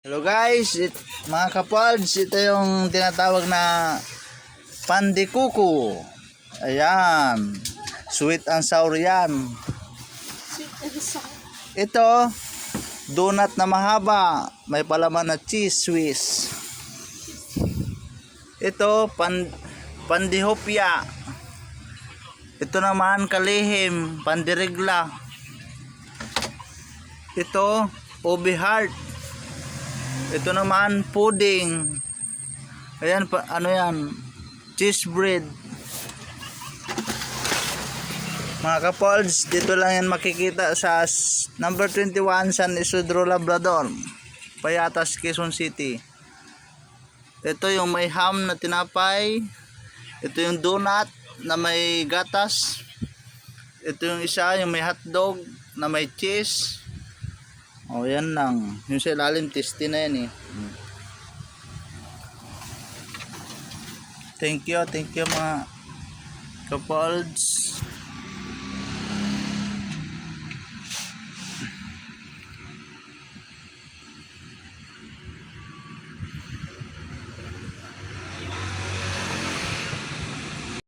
Hello guys, mga kapalds, ito yung tinatawag na pandikuko. Ayan, sweet and sour yan. Ito, donut na mahaba, may palaman na cheese Swiss. Ito, pandihopya. Ito naman kalihim, pandirigla. Ito, ube heart. Ito naman pudding. Ayan, ano yan? Cheese bread. Mga kapolds, dito lang yan makikita sa number 21 San Isidro Labrador, Payatas, Quezon City. Ito yung may ham na tinapay. Ito yung donut na may gatas. Ito yung isa, yung may hotdog na may cheese. O yan lang. Yung sa ilalim, tasty na yan eh. Thank you mga kapolds.